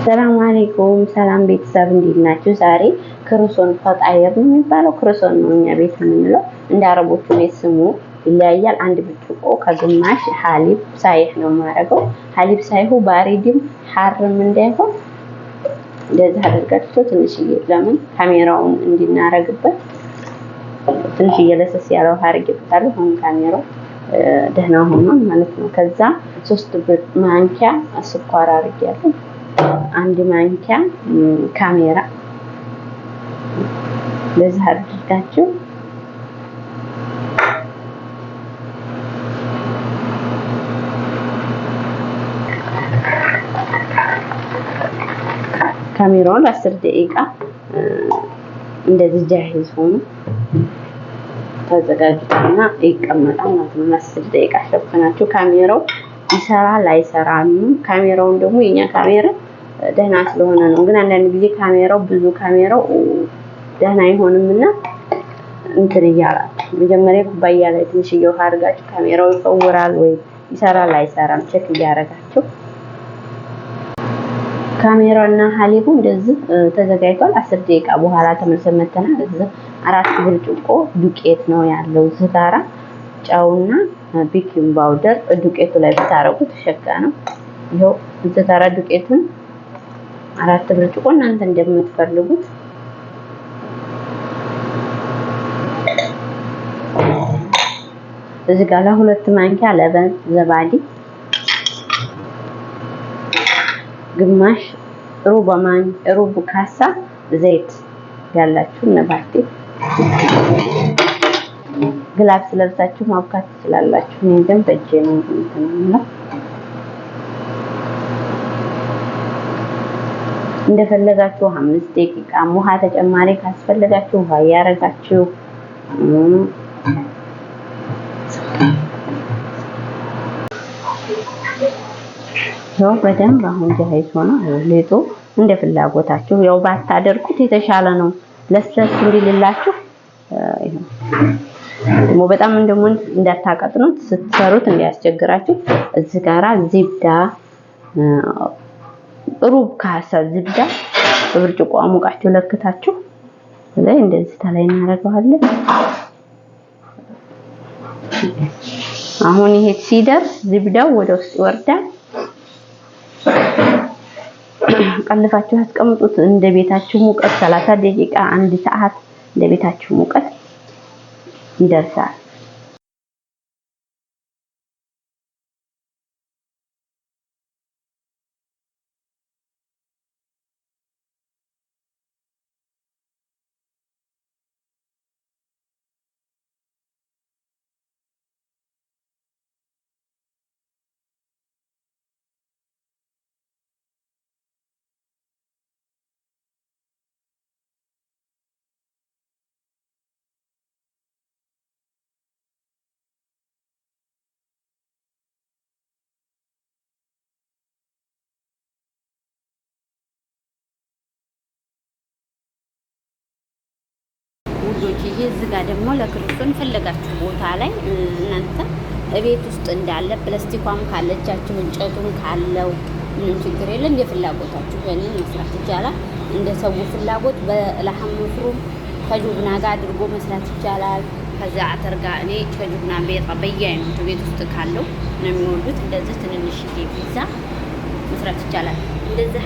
ሰላም አለይኩም ሰላም ቤተሰብ እንዴት ናችሁ? ዛሬ ክሩሶን ፈጣየር ነው የሚባለው ክሩሶን ነው እኛ ቤት የምንለው። እንደ አረቦቹ ቤት ስሙ ይለያያል። አንድ ብርጭቆ ከግማሽ ሐሊብ ሳይህ ነው የማደርገው። ሐሊብ ሳይሁ ባሪድም ሐርም እንዳይሆን እንደዚህ አድርጋችሁ ትንሽዬ ለምን ካሜራውን እንድናረግበት ትንሽዬ ለሰስ ያለው አድርጌበታለሁ። አሁን ካሜራው ደህና ሆኖ ማለት ነው። ከዛ 3 ማንኪያ ስኳር አድርጌያለሁ። 1 ማንኪያ ካሜራ ለዚህ አድርጋችሁ ካሜራውን ለ10 ደቂቃ እንደዚህ ጃሂዝ ሆኖ ተዘጋጅቶና ይቀመጣል ማለት ነው። ለ10 ደቂቃ ሸፍናችሁ ካሜራው ይሰራል አይሰራም። ካሜራውን ደግሞ የኛ ካሜራ ደህና ስለሆነ ነው። ግን አንዳንድ ጊዜ ካሜራው ብዙ ካሜራው ደህና አይሆንምና እንትን ይያላል። መጀመሪያ ኩባያ ላይ ትንሽ ውሃ አድርጋችሁ ካሜራው ይፈውራል ወይ ይሰራል አይሰራም ቼክ እያደረጋችሁ ካሜራውና ሐሊቡ እንደዚህ ተዘጋጅቷል። 10 ደቂቃ በኋላ ተመልሰን መተናል። እዚህ 4 ብርጭቆ ዱቄት ነው ያለው። እዚህ ጋራ ጨውና ቤኪንግ ፓውደር ዱቄቱ ላይ ብታረጉት ሸጋ ነው። ይሄው እዚህ ጋራ ዱቄቱን 4 ብርጭቆ እናንተ እንደምትፈልጉት እዚህ ጋር 2 ማንኪያ ለበን ዘባዲ ግማሽ ሩብ ካሳ ዘይት ያላችሁ ነባቴ ግላብስ ለብሳችሁ ማብካት ትችላላችሁ። እኔ ግን በእጄ ነው እንትና እንደፈለጋችሁ 5 ደቂቃ ውሃ ተጨማሪ ካስፈልጋችሁ ውሃ ያረጋችሁ ነው። በደንብ አሁን ጃሂዝ ሆኖ ሌጦ እንደ ፍላጎታችሁ ያው ባታደርጉት የተሻለ ነው። ለስለስ እንዲልላችሁ ደግሞ በጣም እንዳታቀጥኑት ስትሰሩት እንዲያስቸግራችሁ እዚህ ጋራ ዝብዳ ሩብ ካሳ ዝብዳ በብርጭቆ አሙቃችሁ ለክታችሁ ላይ እንደዚህ ተላይ እናደርገዋለን። አሁን ይሄ ሲደርስ ዝብዳው ወደ ውስጥ ይወርዳል። ቀልፋችሁ አስቀምጡት። እንደ ቤታችሁ ሙቀት 30 ደቂቃ 1 ሰዓት እንደ ቤታችሁ ሙቀት ይደርሳል። ውዶች ይሄ እዚህ ጋር ደግሞ ለክርስቶን ፈለጋችሁ ቦታ ላይ እናንተ እቤት ውስጥ እንዳለ ፕላስቲኳም ካለቻችሁ እንጨቱን ካለው ምንም ችግር የለም። የፍላጎታችሁ ያንን መስራት ይቻላል። እንደ ሰው ፍላጎት በላህም ፍሩም ከጁብና ጋር አድርጎ መስራት ይቻላል። ከዛ አተር ጋር እኔ ከጁብና በየአይነቱ ቤት ውስጥ ካለው ነው የሚወዱት። እንደዚህ ትንንሽ ፒዛ መስራት ይቻላል። እንደዚህ